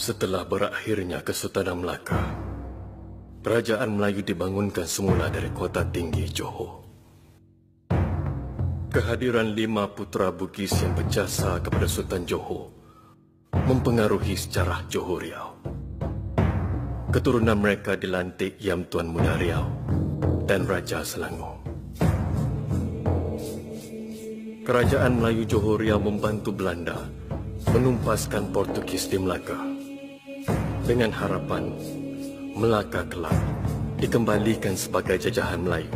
Setelah berakhirnya Kesultanan Melaka, Kerajaan Melayu dibangunkan semula dari kota tinggi Johor. Kehadiran 5 putera Bugis yang berjasa kepada Sultan Johor mempengaruhi sejarah Johor Riau. Keturunan mereka dilantik Yam Tuan Muda Riau dan Raja Selangor. Kerajaan Melayu Johor Riau membantu Belanda menumpaskan Portugis di Melaka dengan harapan Melaka kelak dikembalikan sebagai jajahan Melayu.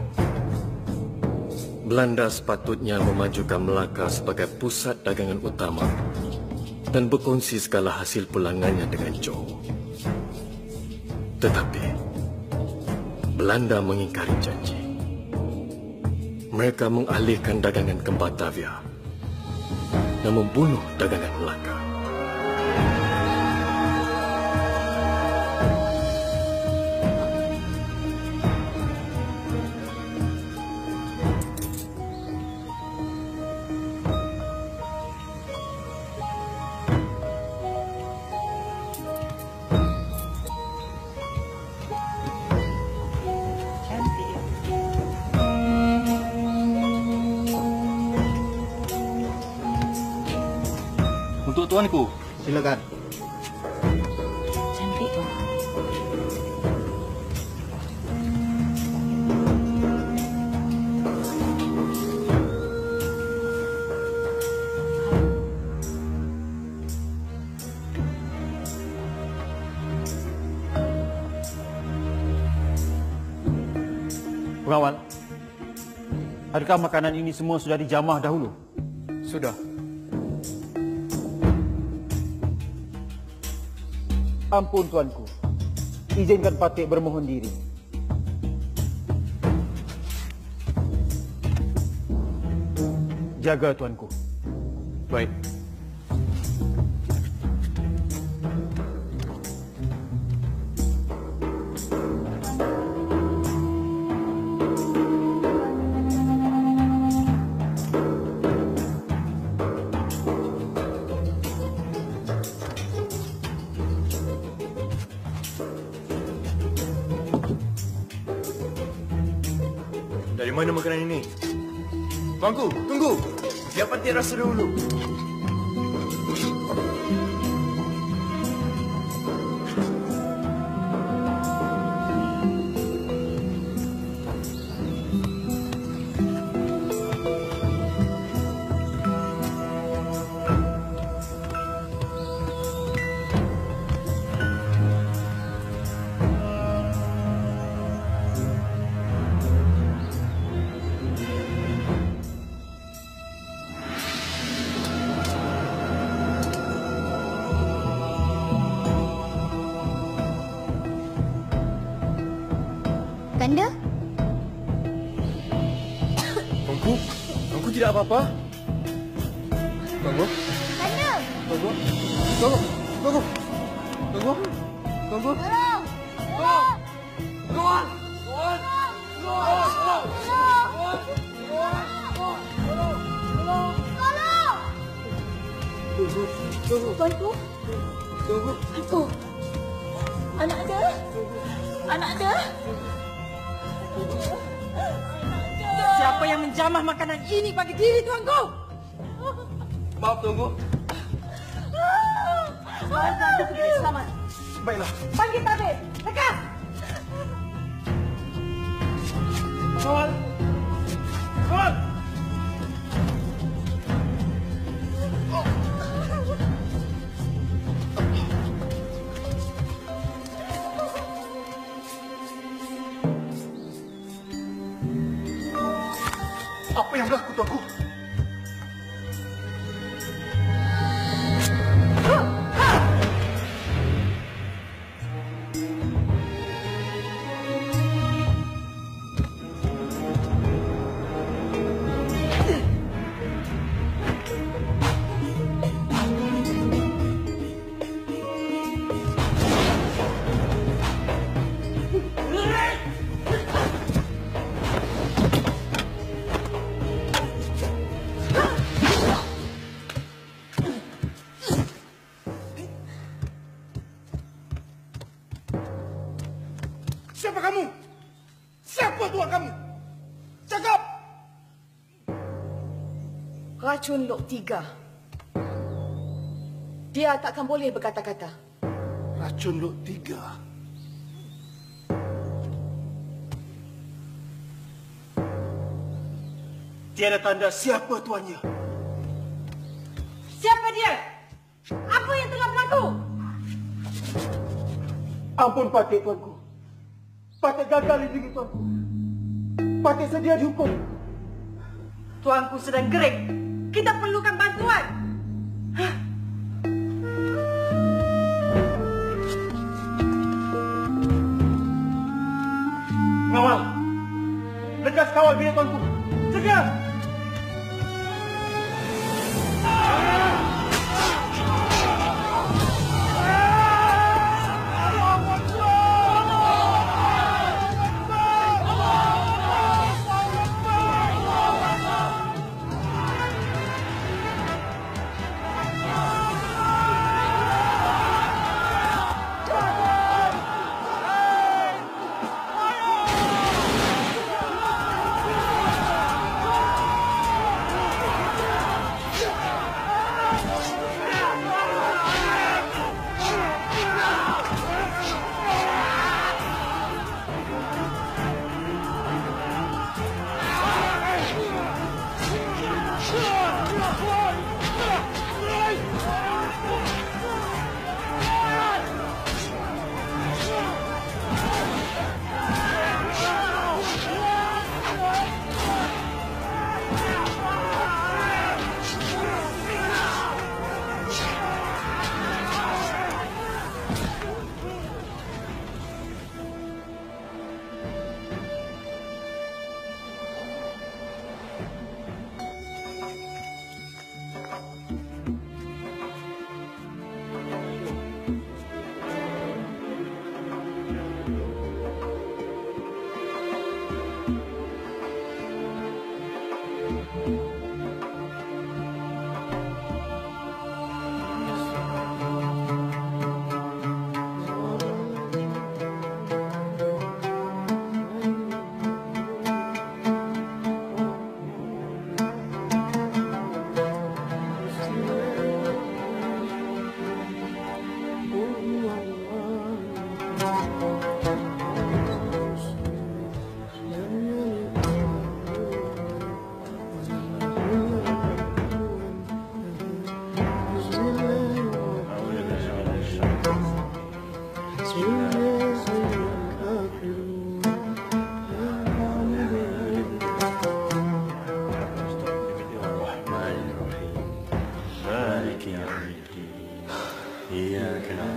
Belanda sepatutnya memajukan Melaka sebagai pusat dagangan utama dan berkongsi segala hasil pulangannya dengan Johor. Tetapi Belanda mengingkari janji. Mereka mengalihkan dagangan ke Batavia dan membunuh dagangan Melaka. Untuk tuanku. Silakan. Cantik tu. Pengawal, adakah makanan ini semua sudah dijamah dahulu? Sudah. Ampun tuanku, izinkan Patik bermohon diri. Jaga tuanku. Baik. Dari mana makanan ini? Tuanku, tunggu! Biar Patik rasa dahulu. Kanda? Tuanku tidak apa-apa. Tuanku? Kanda! Tuanku? Tuanku? Tuanku? Tuanku? Tuanku? Tolong! Tuan! Tuan! Tuan! Tuan! Tuanku? Tuanku? Anak ada? Anak ada? Siapa yang menjamah makanan ini bagi diri tuanku? Maaf, Tuanku. Tuanku sudah selamat. Baiklah. Panggil tabib. Lekas. Tuan! Tuan! Apa yang berlaku, Tuanku? bantuan kami. Cakap! Racun Lok Tiga. Dia takkan boleh berkata-kata. Racun Lok Tiga. Tiada tanda siapa tuannya. Siapa dia? Apa yang telah berlaku? Ampun Patih, tuanku. Patih gagal lindungi tuanku. Patih sedia dihukum. Tuanku sedang gerik. Kita perlukan bantuan. Pengawal, lekas kawal bilik tuanku. Segera!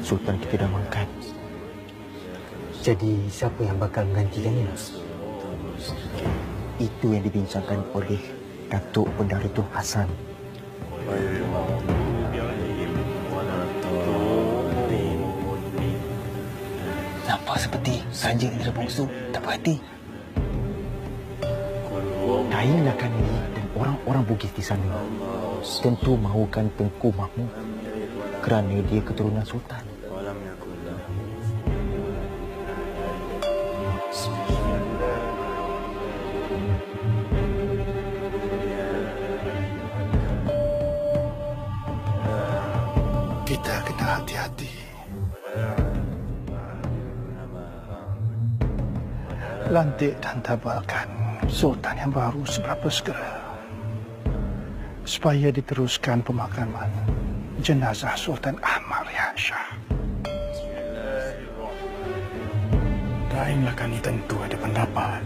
Sultan kita dah mangkat. Jadi siapa yang bakal menggantikannya? Itu yang dibincangkan oleh Datuk Bendahara Tun Hassan. Nampak seperti Raja Indra Bongso tak berhati. Dain Lakani dan orang-orang Bugis di sana tentu mahukan Tengku Mahmud kerana dia keturunan Sultan. Kita kena hati-hati. Lantik dan tabalkan Sultan yang baru seberapa segera, supaya diteruskan pemakaman jenazah Sultan Ahmad Rehan Shah. Dain Lakani tentu ada pendapat.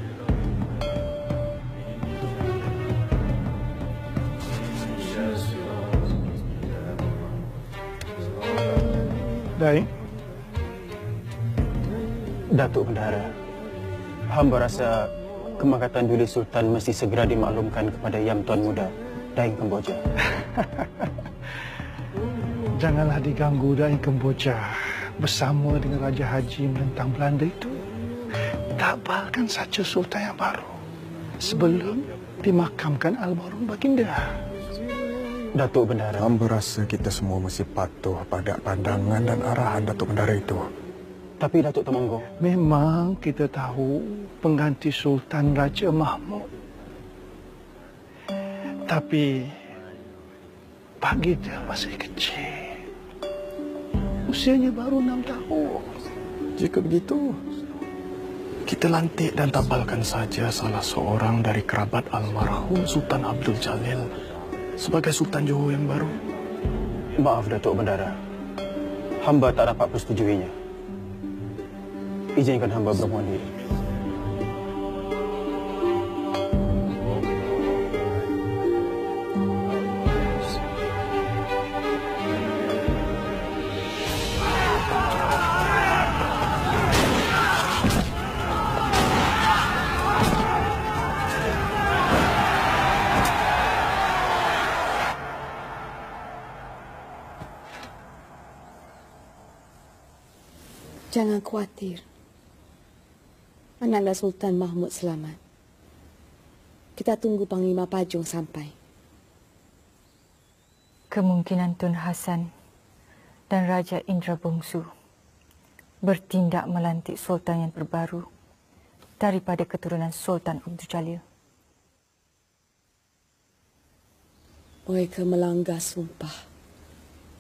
Dain? Datuk Bendahara, hamba rasa kemangkatan Duli Sultan mesti segera dimaklumkan kepada Yang Tuan Muda Dain Kemboja. Janganlah diganggu Dain Kemboja bersama dengan Raja Haji menentang Belanda itu. Tabalkan saja Sultan yang baru sebelum dimakamkan almarhum baginda. Datuk Bendahara, hamba rasa kita semua mesti patuh pada pandangan dan arahan Datuk Bendahara itu. Tapi Datuk Temenggung, memang kita tahu pengganti Sultan Raja Mahmud. Tapi bagi dia masih kecil. Usianya baru 6 tahun. jika begitu, kita lantik dan tabalkan saja salah seorang dari kerabat almarhum Sultan Abdul Jalil sebagai Sultan Johor yang baru. Maaf, Datuk Bendara. Hamba tak dapat persetujuinya. Izinkan hamba bermohon diri. Jangan khawatir. Anaknya Sultan Mahmud selamat. Kita tunggu Panglima Pajong sampai. Kemungkinan Tun Hasan dan Raja Indra Bongsu bertindak melantik Sultan yang terbaru daripada keturunan Sultan Abdul Jalil. Mereka melanggar sumpah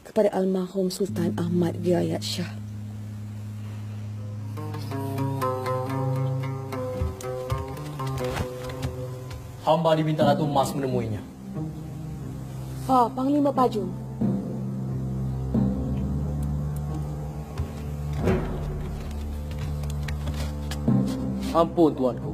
kepada almarhum Sultan Ahmad Riayat Shah. Hamba diminta Datuk Mas menemuinya. Panglima Pajong. Ampun, Tuanku.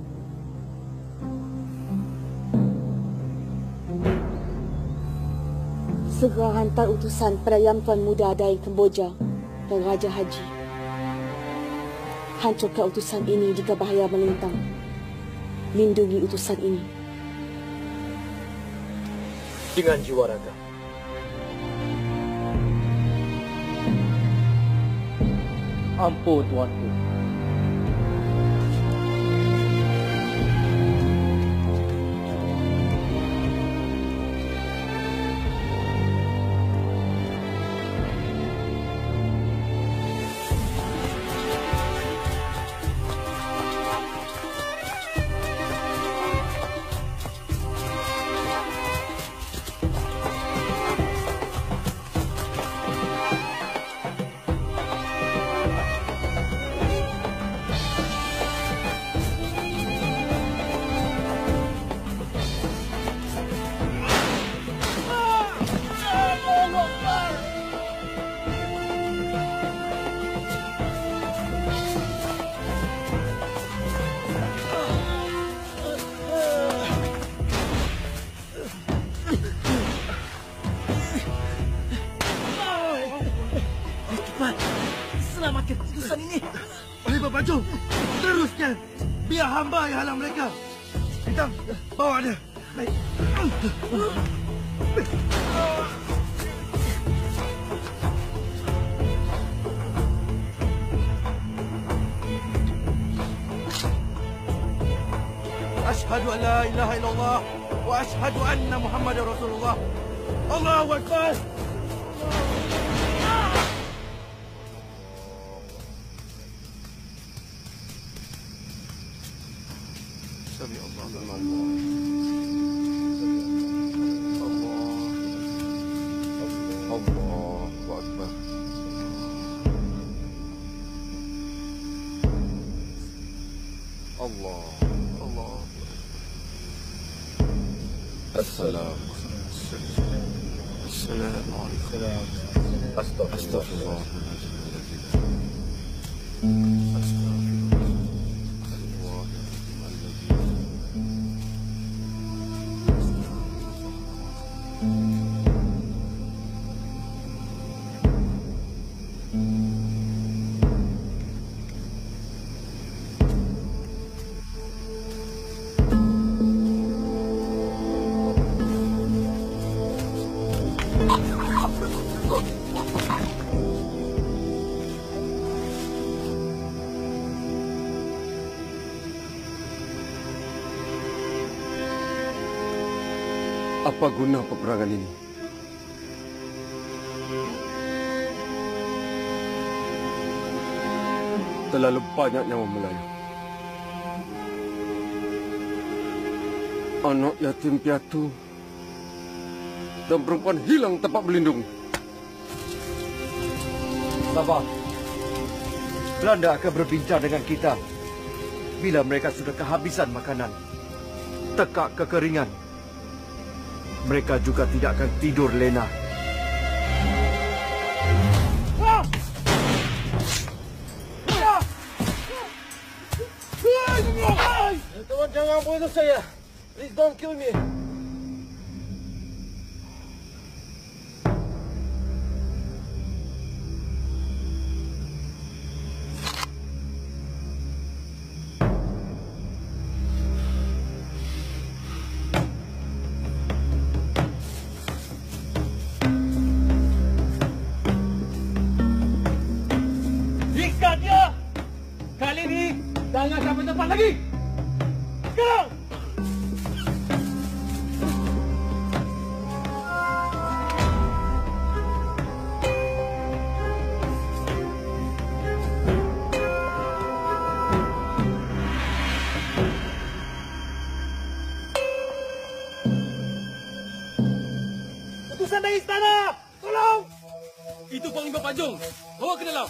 Segera hantar utusan pada Yang Tuan Muda dari Kemboja dan Raja Haji. Hancurkan utusan ini jika bahaya melintang. Lindungi utusan ini. Dengan jiwa raga. Ampun, Tuanku. Selamatkan utusan ini. Panglima Pajong, teruskan. Biar hamba yang halang mereka. Kita bawa dia. Baik. Ashhadu an la ilaha illallah wa ashhadu anna Muhammadar Rasulullah. Allahu Akbar. Sami Allah. Allahu Akbar. Allah. Assalamualaikum. Astagfirullah. Apa guna peperangan ini? terlalu banyak nyawa melayang. Anak yatim piatu dan perempuan hilang tempat berlindung. Sabar. Belanda akan berbincang dengan kita bila mereka sudah kehabisan makanan, tekak kekeringan. Mereka juga tidak akan tidur lena. Tuan, jangan bunuh saya. Please don't kill me. Ikat dia! Kali ini jangan sampai tempat lagi! Sekarang! Utusan dari istana! Tolong! Itu Panglima Pajong. Bawa ke dalam.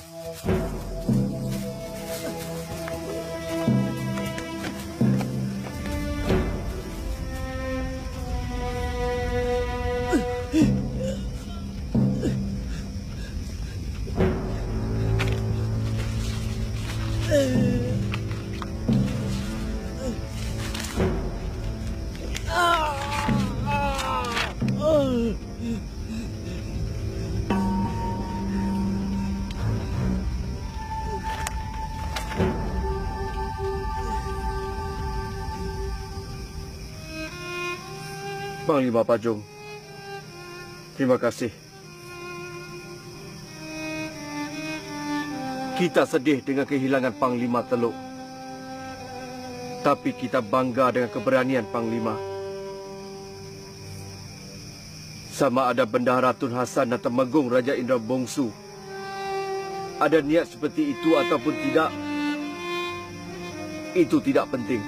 Panglima Pajong, terima kasih. Kita sedih dengan kehilangan Panglima Teluk. Tapi kita bangga dengan keberanian Panglima. Sama ada Bendahara Tun Hasan dan Temenggung Raja Indra Bongsu ada niat seperti itu ataupun tidak, itu tidak penting.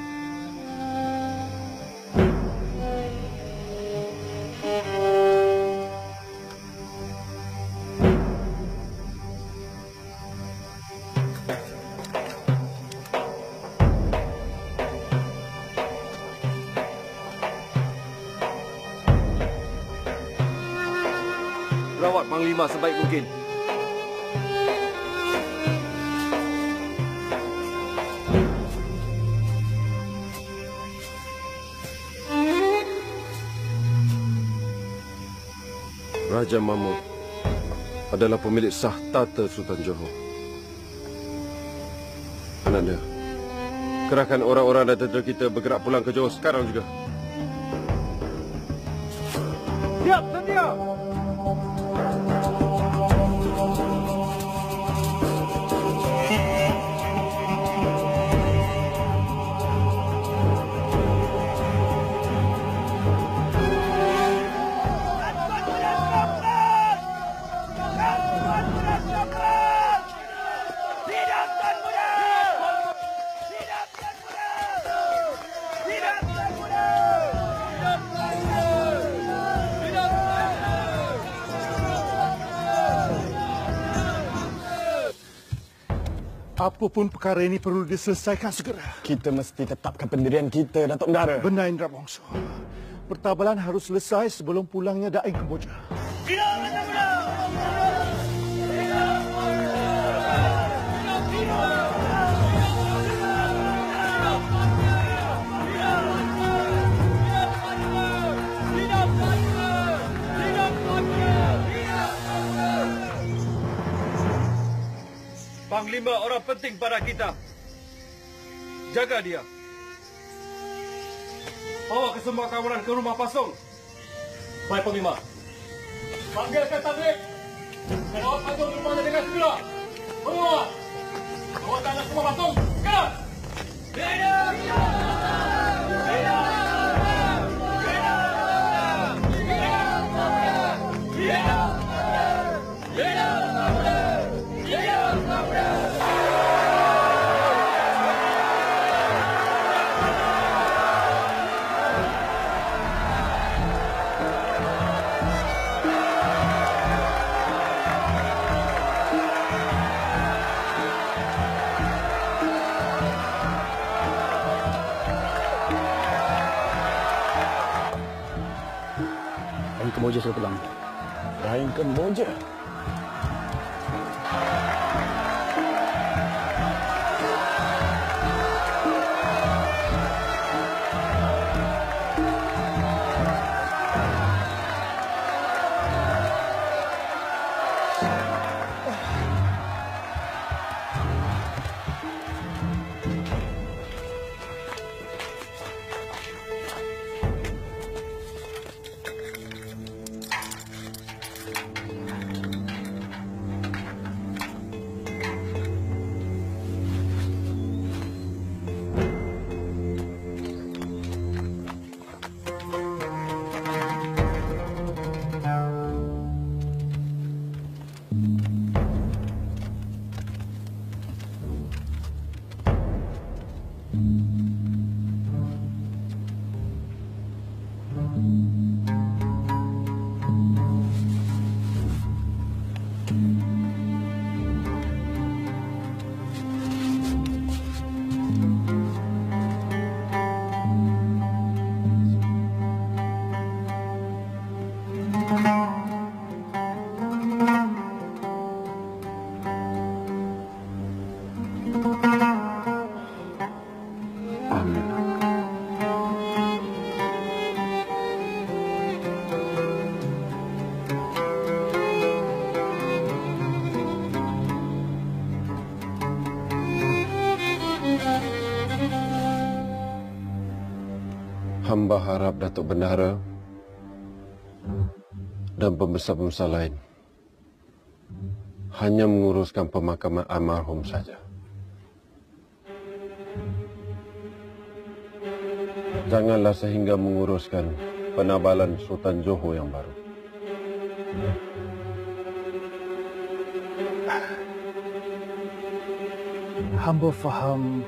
Rawat Panglima sebaik mungkin. Raja Mahmud adalah pemilik sah tata Sultan Johor. Ananda, kerahkan orang-orang dan tentera kita bergerak pulang ke Johor sekarang juga. Siap, sedia! Apapun perkara ini perlu diselesaikan segera. Kita mesti tetapkan pendirian kita, Datuk Dara. Benar, Indra Bongsu. Pertabalan harus selesai sebelum pulangnya Daeng Kemboja. Panglima orang penting pada kita. Jaga dia. Bawa ke semua kawanan ke rumah Pasong. Baik, Panglima. Panggilkan tablik. Dan awak Pasong di rumahnya dengan segera. Bawa. Bawa tanah semua Pasong. Segera. Hidup! Kemboja sudah pulang. Rahim Kemboja? Hamba harap Datuk Bendahara dan pembesar-pembesar lain hanya menguruskan pemakaman almarhum saja. Janganlah sehingga menguruskan penabalan Sultan Johor yang baru. Hamba faham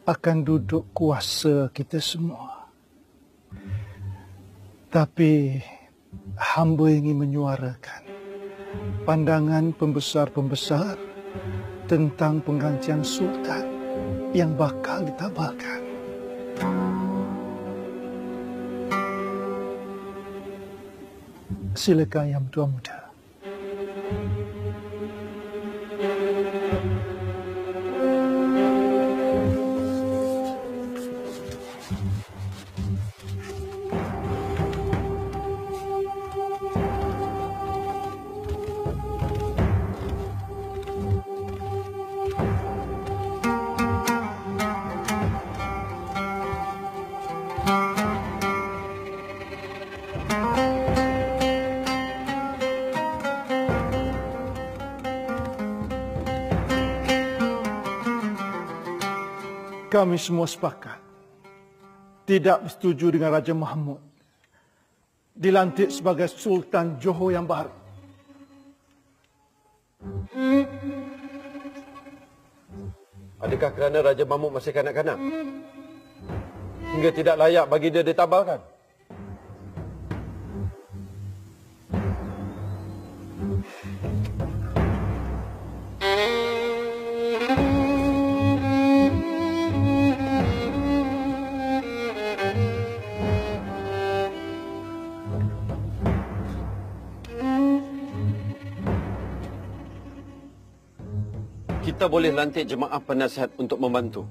akan duduk kuasa kita semua. Tapi hamba ingin menyuarakan pandangan pembesar-pembesar tentang penggantian sultan yang bakal ditabalkan. Silakan Yang Tua Muda. Kami semua sepakat tidak bersetuju dengan Raja Mahmud dilantik sebagai Sultan Johor yang baru. Adakah kerana Raja Mahmud masih kanak-kanak hingga tidak layak bagi dia ditabalkan? Kita boleh lantik jemaah penasihat untuk membantu.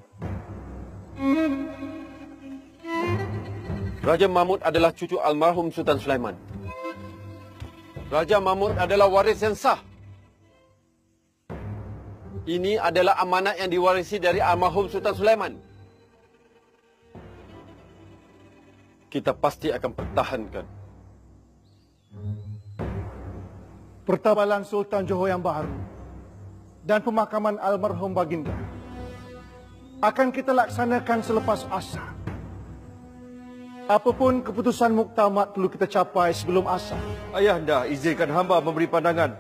Raja Mahmud adalah cucu almarhum Sultan Sulaiman. Raja Mahmud adalah waris yang sah. Ini adalah amanat yang diwarisi dari almarhum Sultan Sulaiman. Kita pasti akan pertahankan. Pertabalan Sultan Johor yang baru dan pemakaman almarhum baginda akan kita laksanakan selepas asar. Apapun keputusan muktamad perlu kita capai sebelum asar. Ayahanda, izinkan hamba memberi pandangan.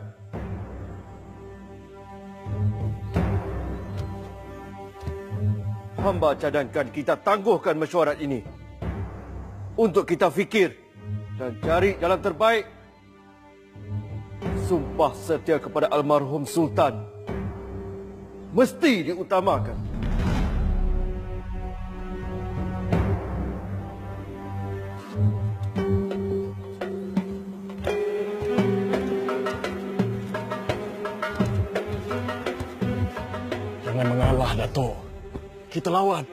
Hamba cadangkan kita tangguhkan mesyuarat ini untuk kita fikir dan cari jalan terbaik. Sumpah setia kepada almarhum Sultan mesti diutamakan. Dato'. Kita lawan.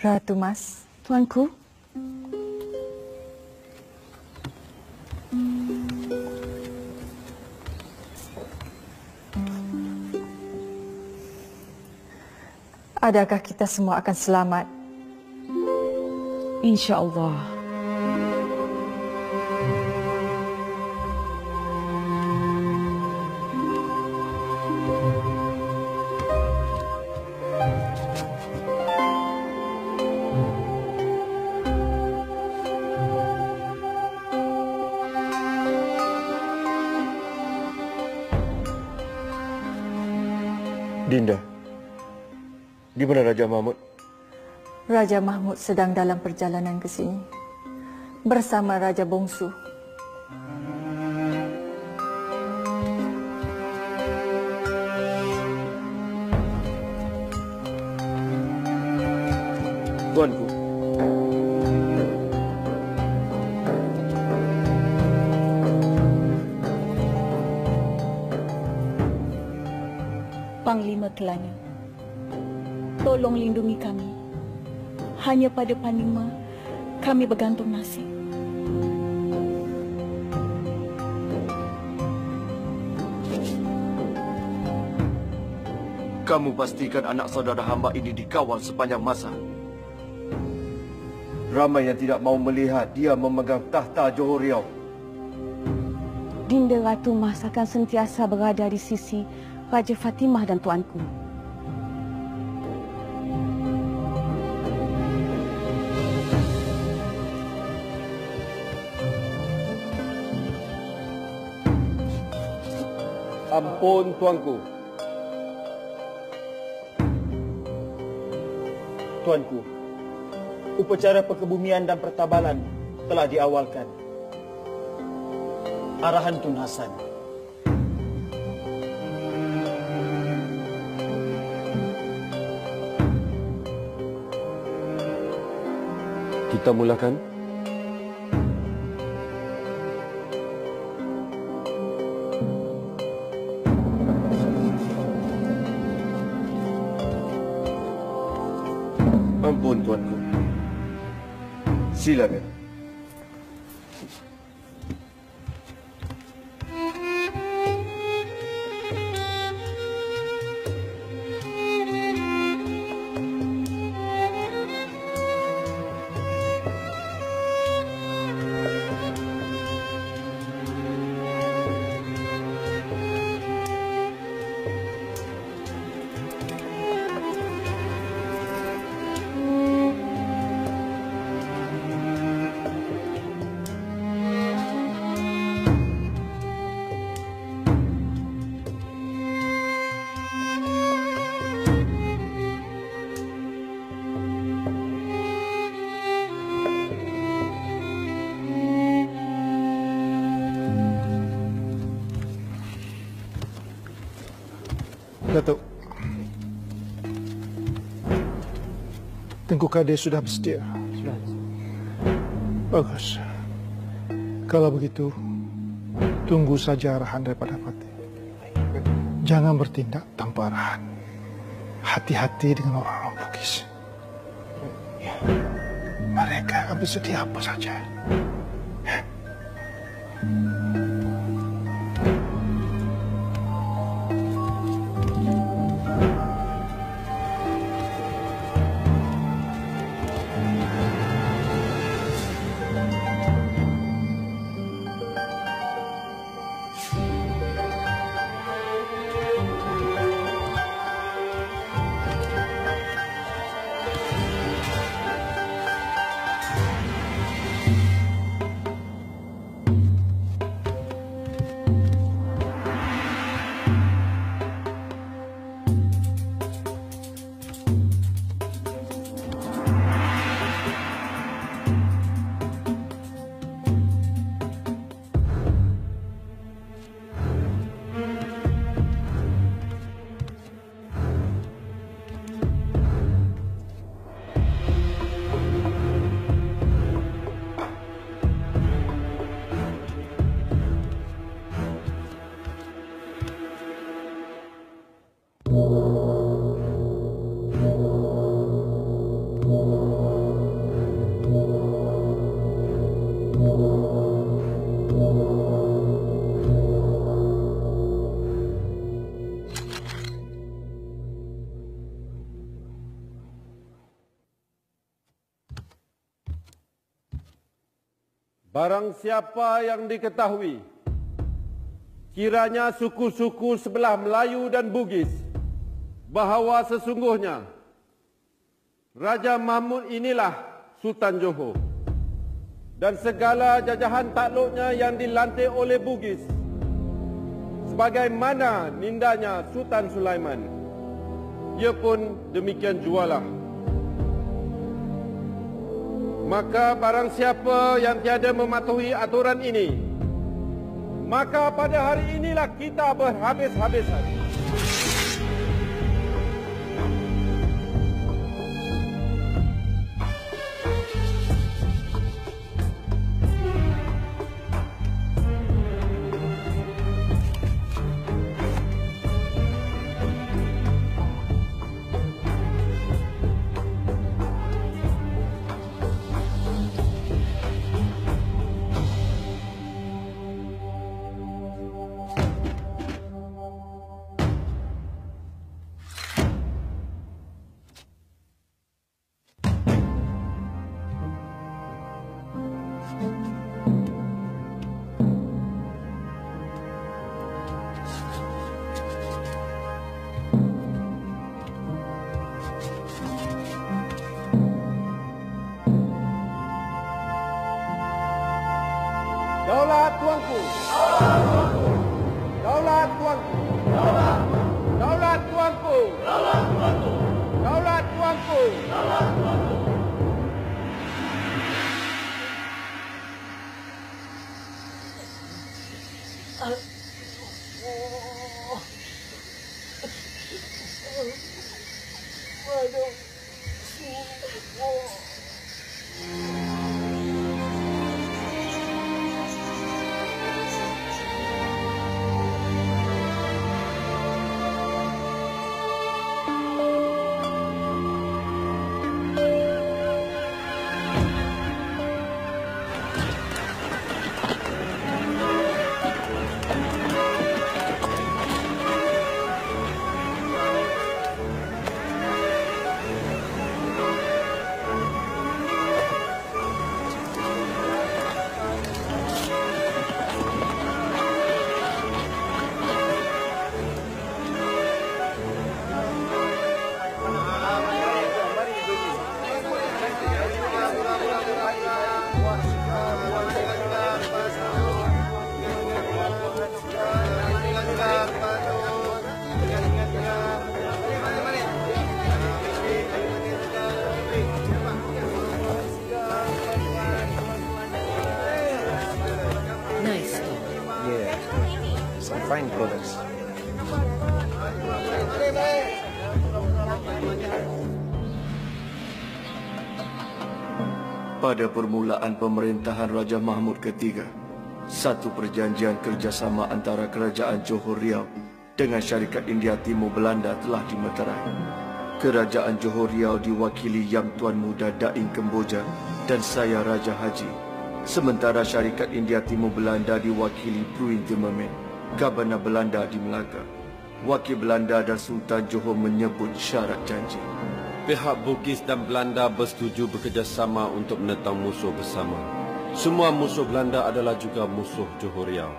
Ratu Mas. Tuanku. Adakah kita semua akan selamat? InsyaAllah. Dinda, di mana Raja Mahmud? Raja Mahmud sedang dalam perjalanan ke sini bersama Raja Bongsu. Tuanku, Panglima Kelana, tolong lindungi kami. Hanya pada Panglima kami bergantung nasib. Kamu pastikan anak saudara hamba ini dikawal sepanjang masa. Ramai yang tidak mau melihat dia memegang tahta Johor Riau. Dinda Ratu Mas akan sentiasa berada di sisi Raja Fatimah dan tuanku. Ampun, tuanku. Tuanku, upacara perkebumian dan pertabalan telah diawalkan. Arahan Tun Hasan. Kita mulakan. Ampun, tuanku. Silakan. Datuk, Tengku Kades sudah bersedia. Sudah. Bagus. Kalau begitu, tunggu saja arahan daripada Fatih. Jangan bertindak tanpa arahan. Hati-hati dengan orang-orang Bugis. Mereka akan bersedia apa saja. Barang siapa yang diketahui kiranya suku-suku sebelah Melayu dan Bugis bahawa sesungguhnya Raja Mahmud inilah Sultan Johor dan segala jajahan takluknya yang dilantik oleh Bugis sebagaimana nindanya Sultan Sulaiman, ia pun demikian jualah. Maka barang siapa yang tiada mematuhi aturan ini, maka pada hari inilah kita berhabis-habisan. Daulat tuanku. Daulat tuanku. Daulat tuanku. Daulat tuanku. Fine products. Pada permulaan pemerintahan Raja Mahmud ketiga, satu perjanjian kerjasama antara Kerajaan Johor Riau dengan Syarikat India Timur Belanda telah dimeterai. Kerajaan Johor Riau diwakili Yang Tuan Muda Daing Kemboja dan saya Raja Haji, sementara Syarikat India Timur Belanda diwakili Pruin Timmerman, Gabana Belanda di Melaka. Wakil Belanda dan Sultan Johor menyebut syarat janji. Pihak Bugis dan Belanda bersetuju bekerjasama untuk menentang musuh bersama. Semua musuh Belanda adalah juga musuh Johor Riau.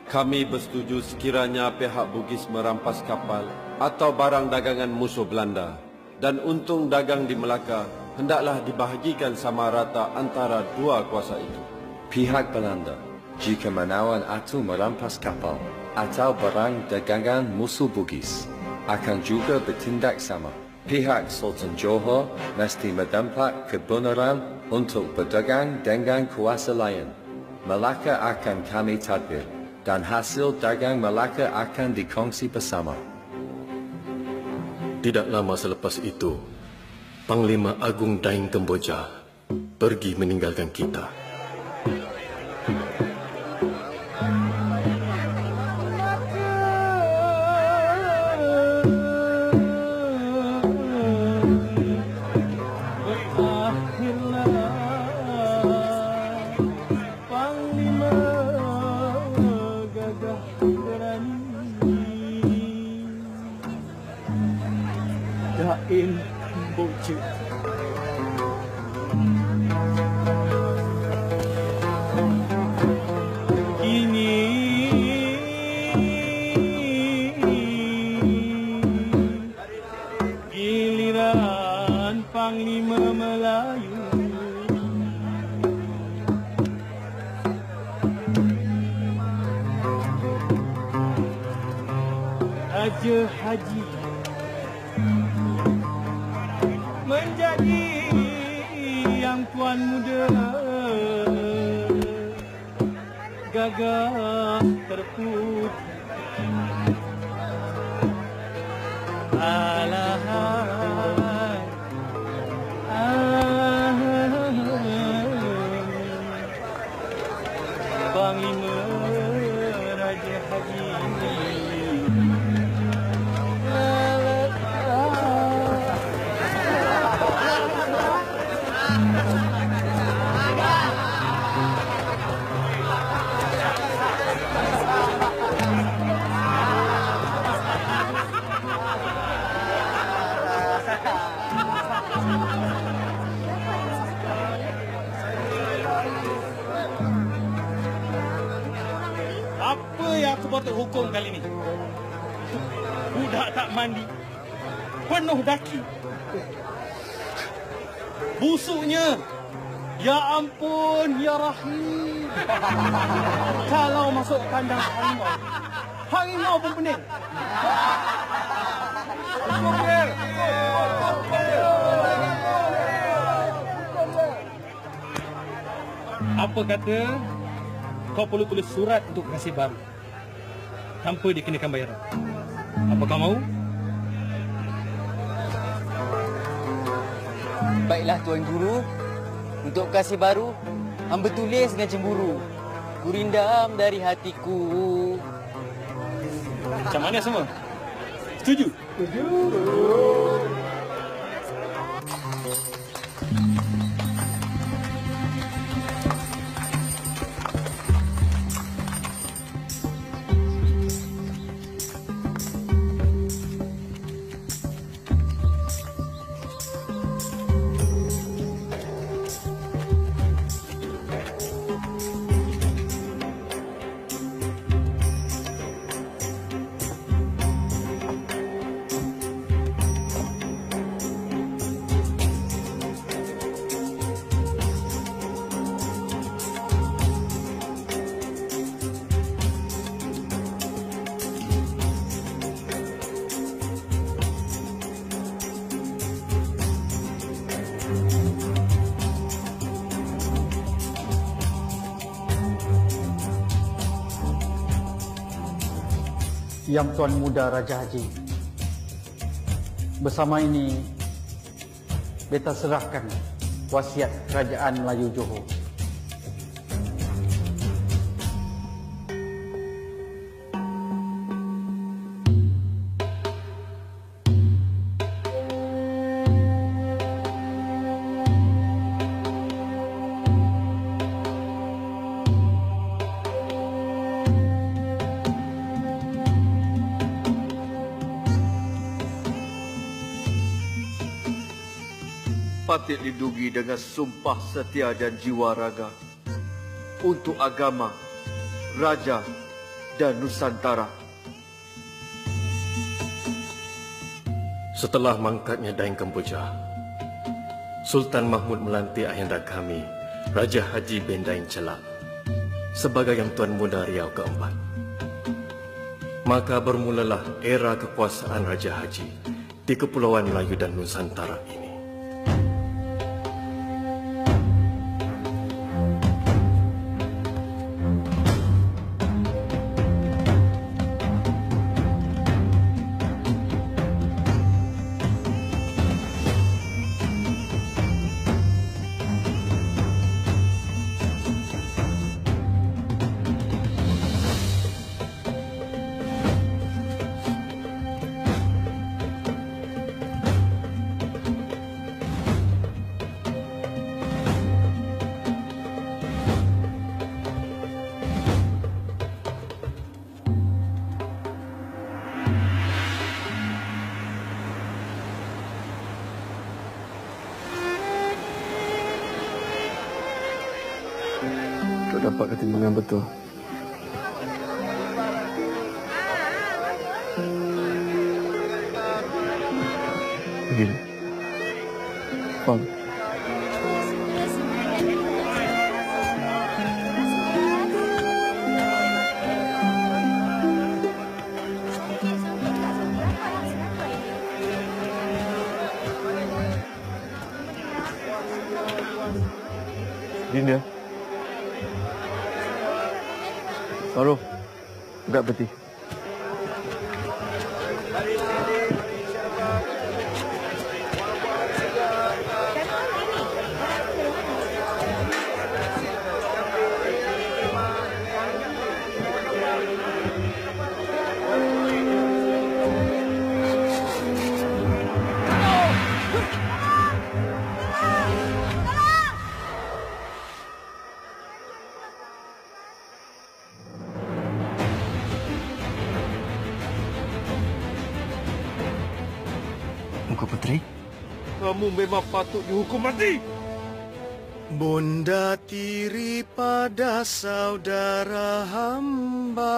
Kami bersetuju sekiranya pihak Bugis merampas kapal atau barang dagangan musuh Belanda dan untung dagang di Melaka hendaklah dibahagikan sama rata antara dua kuasa itu. Pihak Belanda jika menawan atau merampas kapal atau barang dagangan musuh Bugis akan juga bertindak sama. Pihak Sultan Johor mesti mendapat kebenaran untuk berdagang dengan kuasa lain. Melaka akan kami tadbir dan hasil dagang Melaka akan dikongsi bersama. Tidak lama selepas itu, Panglima Agung Daing Kemboja pergi meninggalkan kita. Daing Kemboja. Raja Haji menjadi yang tuan muda, gagah terputih. Alahai, Panglima Raja Haji. Apa yang aku patut hukum kali ni? Budak tak mandi, penuh daki, busuknya. Ya ampun, ya Rahim. Kalau masuk kandang harimau, harimau pun pening. Apa kata kau perlu tulis surat untuk pengasih baru tanpa dikenakan bayaran? Apa kau mau? Baiklah Tuan Guru. Untuk kasih baru, hamba tulis dengan cemburu. Gurindam dari hatiku. Macam mana semua? Setuju? Setuju. Yang Tuan Muda Raja Haji, bersama ini beta serahkan wasiat Kerajaan Melayu Johor. Patut lindungi dengan sumpah setia dan jiwa raga untuk agama, raja dan Nusantara. Setelah mangkatnya Daeng Kemboja, Sultan Mahmud melantik ayahanda kami, Raja Haji bin Daeng Chelak, sebagai Yang Tuan Muda Riau keempat. Maka bermulalah era kekuasaan Raja Haji di Kepulauan Melayu dan Nusantara ini. Dapat ketimbangan betul. Begini. Faham? Dinda. Baru. Enggak peti. Muka Putri? Kamu memang patut dihukum mati. Bunda tiri pada saudara hamba.